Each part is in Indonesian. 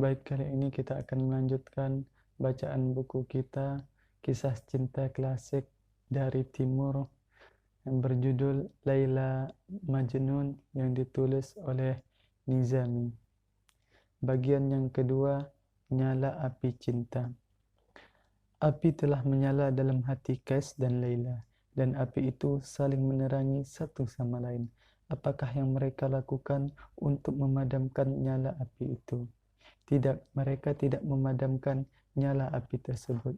Baik, kali ini kita akan melanjutkan bacaan buku kita, Kisah Cinta Klasik dari Timur, yang berjudul Laila Majnun yang ditulis oleh Nizami. Bagian yang kedua, Nyala Api Cinta. Api telah menyala dalam hati Kais dan Laila, dan api itu saling menerangi satu sama lain. Apakah yang mereka lakukan untuk memadamkan nyala api itu? Tidak, mereka tidak memadamkan nyala api tersebut.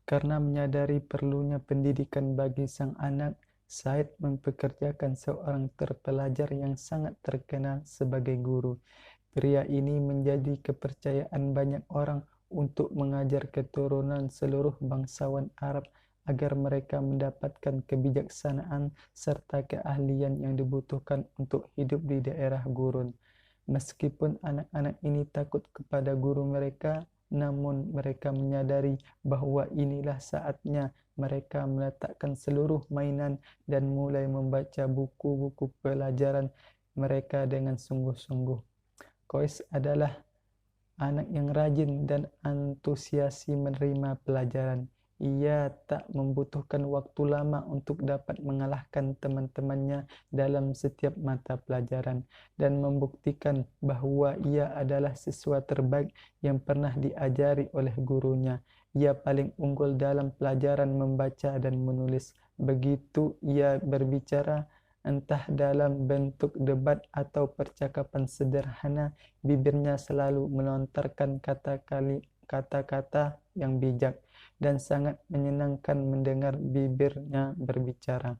Karena menyadari perlunya pendidikan bagi sang anak, Said mempekerjakan seorang terpelajar yang sangat terkenal sebagai guru. Pria ini menjadi kepercayaan banyak orang untuk mengajar keturunan seluruh bangsawan Arab agar mereka mendapatkan kebijaksanaan serta keahlian yang dibutuhkan untuk hidup di daerah gurun. Meskipun anak-anak ini takut kepada guru mereka, namun mereka menyadari bahwa inilah saatnya mereka meletakkan seluruh mainan dan mulai membaca buku-buku pelajaran mereka dengan sungguh-sungguh. Kois adalah anak yang rajin dan antusiasi menerima pelajaran. Ia tak membutuhkan waktu lama untuk dapat mengalahkan teman-temannya dalam setiap mata pelajaran dan membuktikan bahwa ia adalah siswa terbaik yang pernah diajari oleh gurunya. Ia paling unggul dalam pelajaran membaca dan menulis. Begitu ia berbicara, entah dalam bentuk debat atau percakapan sederhana, bibirnya selalu melontarkan kata-kata yang bijak dan sangat menyenangkan mendengar bibirnya berbicara.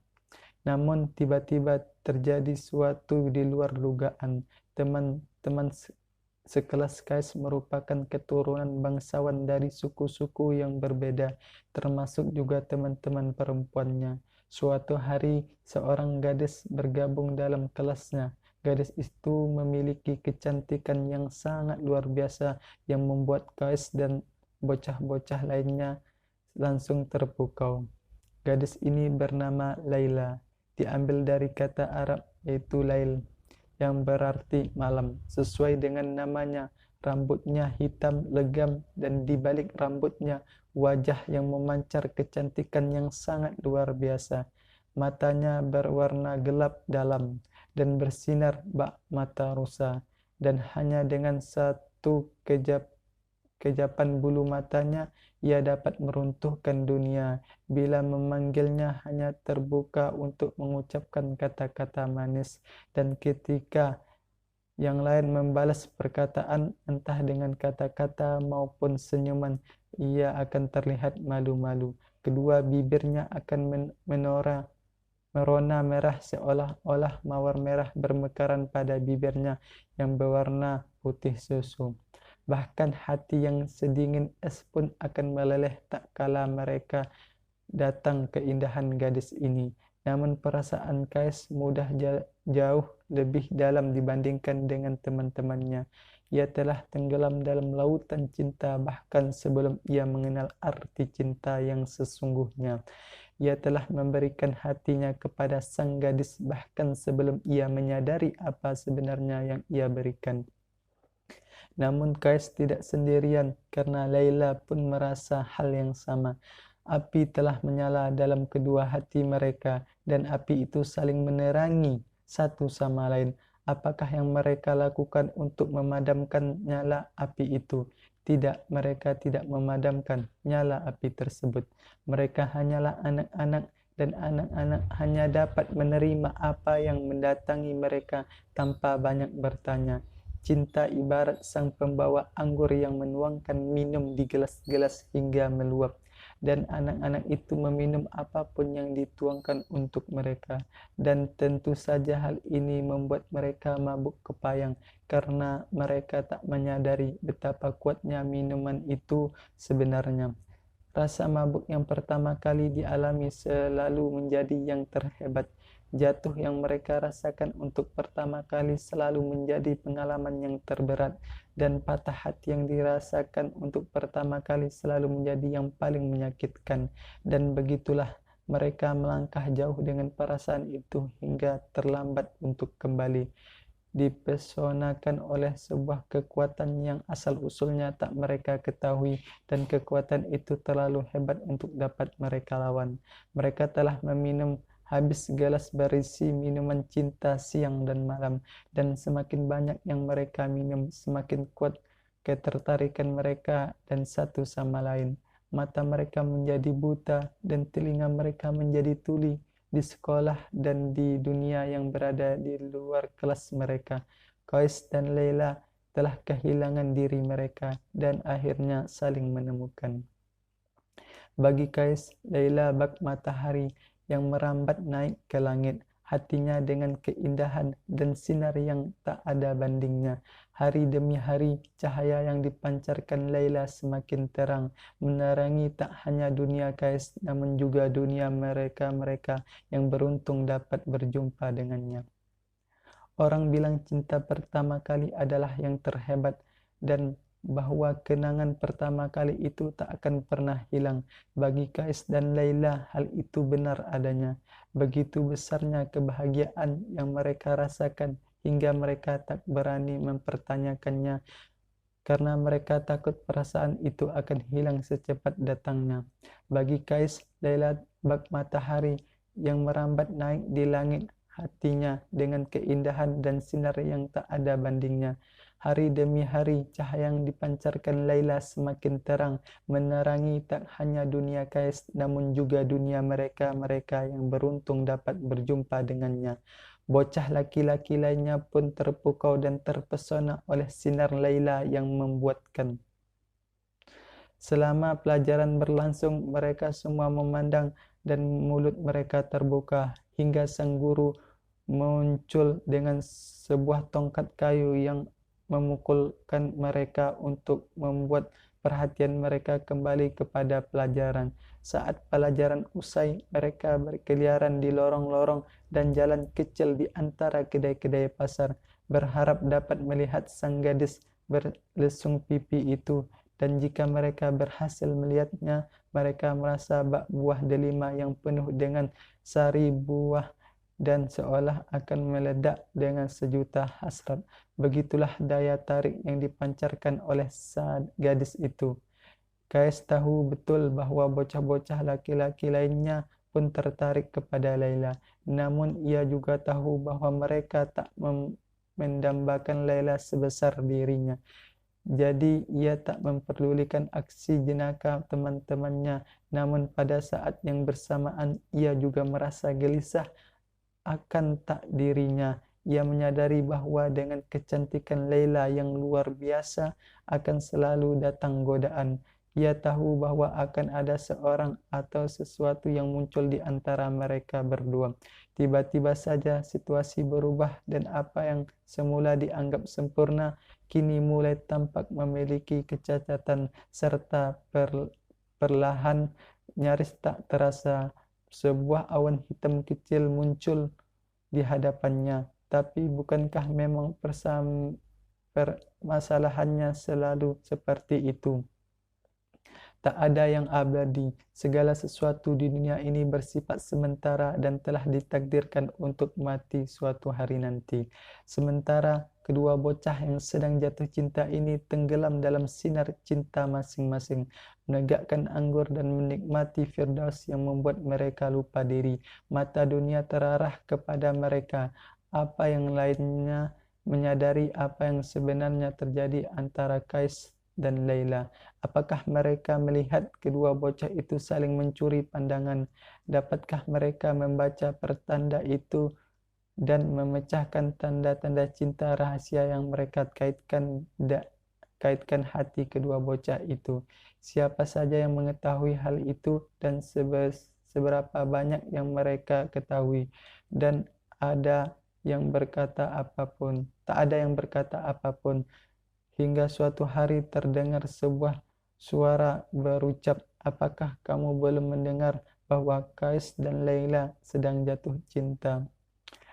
Namun tiba-tiba terjadi suatu di luar dugaan. Teman-teman sekelas Kais merupakan keturunan bangsawan dari suku-suku yang berbeda, termasuk juga teman-teman perempuannya. Suatu hari, seorang gadis bergabung dalam kelasnya. Gadis itu memiliki kecantikan yang sangat luar biasa yang membuat Kais dan bocah-bocah lainnya langsung terpukau. Gadis ini bernama Laila, diambil dari kata Arab yaitu Lail, yang berarti malam. Sesuai dengan namanya, rambutnya hitam legam dan di balik rambutnya wajah yang memancar kecantikan yang sangat luar biasa. Matanya berwarna gelap dalam dan bersinar bak mata rusa, dan hanya dengan satu kejapan bulu matanya ia dapat meruntuhkan dunia. Bila memanggilnya hanya terbuka untuk mengucapkan kata-kata manis, dan ketika yang lain membalas perkataan entah dengan kata-kata maupun senyuman, ia akan terlihat malu-malu. Kedua bibirnya akan merona merah seolah-olah mawar merah bermekaran pada bibirnya yang berwarna putih susu. Bahkan hati yang sedingin es pun akan meleleh tak kala mereka datang keindahan gadis ini. Namun perasaan Kais mudah jauh lebih dalam dibandingkan dengan teman-temannya. Ia telah tenggelam dalam lautan cinta bahkan sebelum ia mengenal arti cinta yang sesungguhnya. Ia telah memberikan hatinya kepada sang gadis bahkan sebelum ia menyadari apa sebenarnya yang ia berikan. Namun Kais tidak sendirian karena Laila pun merasa hal yang sama. Api telah menyala dalam kedua hati mereka dan api itu saling menerangi satu sama lain. Apakah yang mereka lakukan untuk memadamkan nyala api itu? Tidak, mereka tidak memadamkan nyala api tersebut. Mereka hanyalah anak-anak dan anak-anak hanya dapat menerima apa yang mendatangi mereka tanpa banyak bertanya. Cinta ibarat sang pembawa anggur yang menuangkan minum di gelas-gelas hingga meluap, dan anak-anak itu meminum apapun yang dituangkan untuk mereka. Dan tentu saja hal ini membuat mereka mabuk kepayang, karena mereka tak menyadari betapa kuatnya minuman itu sebenarnya. Rasa mabuk yang pertama kali dialami selalu menjadi yang terhebat. Jatuh yang mereka rasakan untuk pertama kali selalu menjadi pengalaman yang terberat, dan patah hati yang dirasakan untuk pertama kali selalu menjadi yang paling menyakitkan. Dan begitulah mereka melangkah jauh dengan perasaan itu hingga terlambat untuk kembali. dipesonakan oleh sebuah kekuatan yang asal-usulnya tak mereka ketahui, dan kekuatan itu terlalu hebat untuk dapat mereka lawan. Mereka telah meminum habis gelas berisi minuman cinta siang dan malam, dan semakin banyak yang mereka minum, semakin kuat ketertarikan mereka dan satu sama lain. Mata mereka menjadi buta dan telinga mereka menjadi tuli di sekolah dan di dunia yang berada di luar kelas mereka. Qais dan Laila telah kehilangan diri mereka dan akhirnya saling menemukan. Bagi Qais, Laila bak matahari yang merambat naik ke langit. Hatinya dengan keindahan dan sinar yang tak ada bandingnya. Hari demi hari, cahaya yang dipancarkan Laila semakin terang, menerangi tak hanya dunia Qais, namun juga dunia mereka-mereka yang beruntung dapat berjumpa dengannya. Orang bilang cinta pertama kali adalah yang terhebat, dan bahwa kenangan pertama kali itu tak akan pernah hilang. Bagi Qais dan Laila, hal itu benar adanya. Begitu besarnya kebahagiaan yang mereka rasakan hingga mereka tak berani mempertanyakannya karena mereka takut perasaan itu akan hilang secepat datangnya. Bagi Qais, Laila bak matahari yang merambat naik di langit hatinya dengan keindahan dan sinar yang tak ada bandingnya. Hari demi hari, cahaya yang dipancarkan Laila semakin terang, menerangi tak hanya dunia Qais, namun juga dunia mereka-mereka yang beruntung dapat berjumpa dengannya. Bocah laki-laki lainnya pun terpukau dan terpesona oleh sinar Laila yang membuatkan. Selama pelajaran berlangsung, mereka semua memandang dan mulut mereka terbuka, hingga sang guru muncul dengan sebuah tongkat kayu yang memukulkan mereka untuk membuat perhatian mereka kembali kepada pelajaran. Saat pelajaran usai, mereka berkeliaran di lorong-lorong dan jalan kecil di antara kedai-kedai pasar, berharap dapat melihat sang gadis berlesung pipi itu. Dan jika mereka berhasil melihatnya, mereka merasa bak buah delima yang penuh dengan sari buah dan seolah akan meledak dengan sejuta hasrat. Begitulah daya tarik yang dipancarkan oleh gadis itu. Qais tahu betul bahwa bocah-bocah laki-laki lainnya pun tertarik kepada Laila. Namun ia juga tahu bahwa mereka tak mendambakan Laila sebesar dirinya. Jadi ia tak memperdulikan aksi jenaka teman-temannya. Namun pada saat yang bersamaan ia juga merasa gelisah akan tak dirinya. Ia menyadari bahwa dengan kecantikan Laila yang luar biasa akan selalu datang godaan. Ia tahu bahwa akan ada seorang atau sesuatu yang muncul di antara mereka berdua. Tiba-tiba saja situasi berubah dan apa yang semula dianggap sempurna kini mulai tampak memiliki kecacatan serta perlahan nyaris tak terasa sebuah awan hitam kecil muncul di hadapannya. Tapi bukankah memang permasalahannya selalu seperti itu? Tak ada yang abadi. Segala sesuatu di dunia ini bersifat sementara dan telah ditakdirkan untuk mati suatu hari nanti. Sementara kedua bocah yang sedang jatuh cinta ini tenggelam dalam sinar cinta masing-masing, menegakkan anggur dan menikmati firdaus yang membuat mereka lupa diri. Mata dunia terarah kepada mereka. Apa yang lainnya menyadari apa yang sebenarnya terjadi antara Qais dan Laila. Apakah mereka melihat kedua bocah itu saling mencuri pandangan? Dapatkah mereka membaca pertanda itu dan memecahkan tanda-tanda cinta rahasia yang mereka kaitkan hati kedua bocah itu? Siapa saja yang mengetahui hal itu dan seberapa banyak yang mereka ketahui? Dan ada yang berkata apapun, tak ada yang berkata apapun. Hingga suatu hari terdengar sebuah suara berucap, "Apakah kamu belum mendengar bahwa Qais dan Laila sedang jatuh cinta?"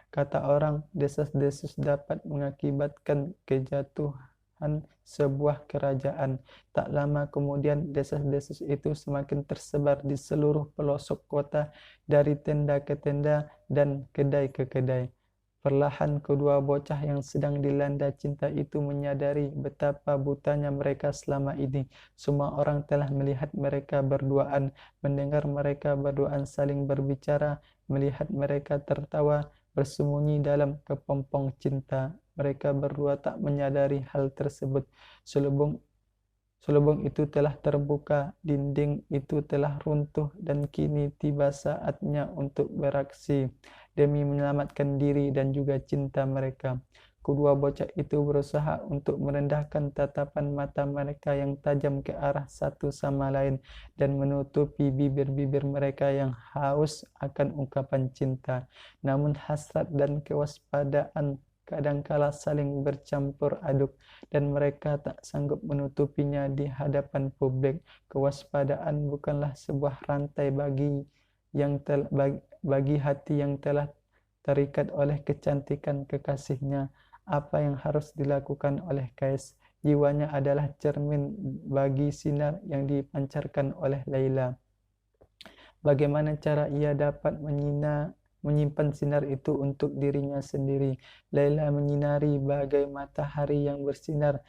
Kata orang, desas-desus dapat mengakibatkan kejatuhan sebuah kerajaan. Tak lama kemudian, desas-desus itu semakin tersebar di seluruh pelosok kota, dari tenda ke tenda dan kedai ke kedai. Perlahan kedua bocah yang sedang dilanda cinta itu menyadari betapa butanya mereka selama ini. Semua orang telah melihat mereka berduaan, mendengar mereka berduaan saling berbicara, melihat mereka tertawa, bersembunyi dalam kepompong cinta. Mereka berdua tak menyadari hal tersebut. Selubung itu telah terbuka, dinding itu telah runtuh, dan kini tiba saatnya untuk beraksi demi menyelamatkan diri dan juga cinta mereka. Kedua bocah itu berusaha untuk merendahkan tatapan mata mereka yang tajam ke arah satu sama lain dan menutupi bibir-bibir mereka yang haus akan ungkapan cinta. Namun hasrat dan kewaspadaan kadangkala saling bercampur aduk dan mereka tak sanggup menutupinya di hadapan publik. Kewaspadaan bukanlah sebuah rantai bagi hati yang telah terikat oleh kecantikan kekasihnya. Apa yang harus dilakukan oleh Kais? Jiwanya adalah cermin bagi sinar yang dipancarkan oleh Laila. Bagaimana cara ia dapat menyimpan sinar itu untuk dirinya sendiri? Laila menyinari bagai matahari yang bersinar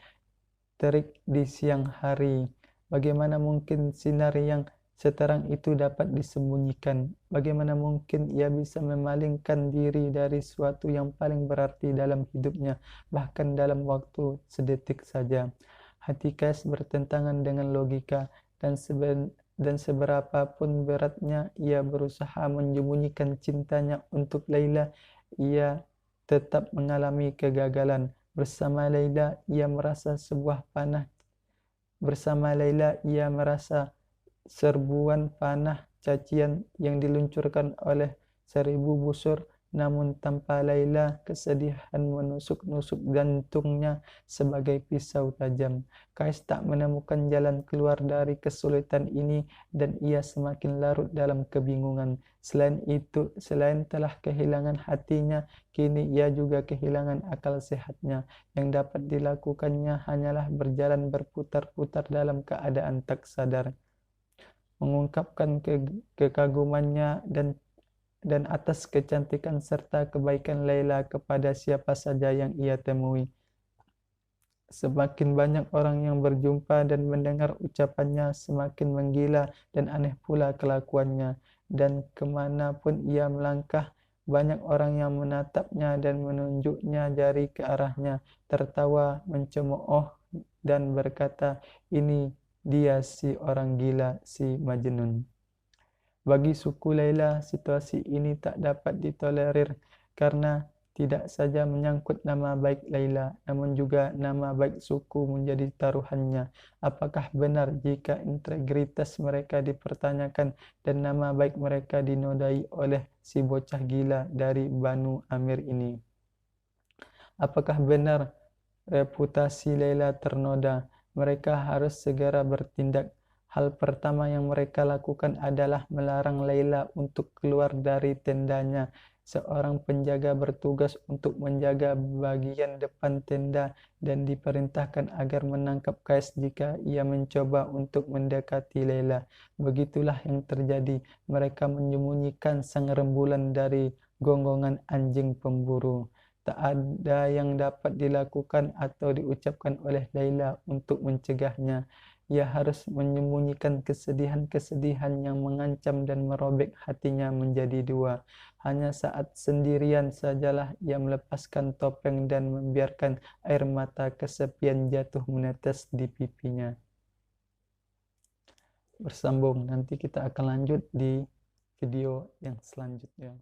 terik di siang hari. Bagaimana mungkin sinar yang seterang itu dapat disembunyikan? Bagaimana mungkin ia bisa memalingkan diri dari sesuatu yang paling berarti dalam hidupnya, bahkan dalam waktu sedetik saja? Hati Kais bertentangan dengan logika, dan seberapapun beratnya ia berusaha menyembunyikan cintanya untuk Laila, ia tetap mengalami kegagalan. Bersama Laila, ia merasa serbuan panah cacian yang diluncurkan oleh 1000 busur, namun tanpa Laila, kesedihan menusuk-nusuk jantungnya sebagai pisau tajam. Kais tak menemukan jalan keluar dari kesulitan ini dan ia semakin larut dalam kebingungan. Selain telah kehilangan hatinya, kini ia juga kehilangan akal sehatnya. Yang dapat dilakukannya hanyalah berjalan berputar-putar dalam keadaan tak sadar, mengungkapkan kekagumannya dan atas kecantikan serta kebaikan Laila kepada siapa saja yang ia temui. Semakin banyak orang yang berjumpa dan mendengar ucapannya, semakin menggila dan aneh pula kelakuannya. Dan kemanapun ia melangkah, banyak orang yang menatapnya dan menunjuknya jari ke arahnya, tertawa, mencemooh, dan berkata, "Ini dia si orang gila, si Majnun." Bagi suku Laila, situasi ini tak dapat ditolerir karena tidak saja menyangkut nama baik Laila, namun juga nama baik suku menjadi taruhannya. Apakah benar jika integritas mereka dipertanyakan dan nama baik mereka dinodai oleh si bocah gila dari Banu Amir ini? Apakah benar reputasi Laila ternoda? Mereka harus segera bertindak. Hal pertama yang mereka lakukan adalah melarang Laila untuk keluar dari tendanya. Seorang penjaga bertugas untuk menjaga bagian depan tenda dan diperintahkan agar menangkap Kais jika ia mencoba untuk mendekati Laila. Begitulah yang terjadi. Mereka menyembunyikan sang rembulan dari gonggongan anjing pemburu. Tak ada yang dapat dilakukan atau diucapkan oleh Laila untuk mencegahnya. Ia harus menyembunyikan kesedihan-kesedihan yang mengancam dan merobek hatinya menjadi dua. Hanya saat sendirian sajalah ia melepaskan topeng dan membiarkan air mata kesepian jatuh menetes di pipinya. Bersambung, nanti kita akan lanjut di video yang selanjutnya.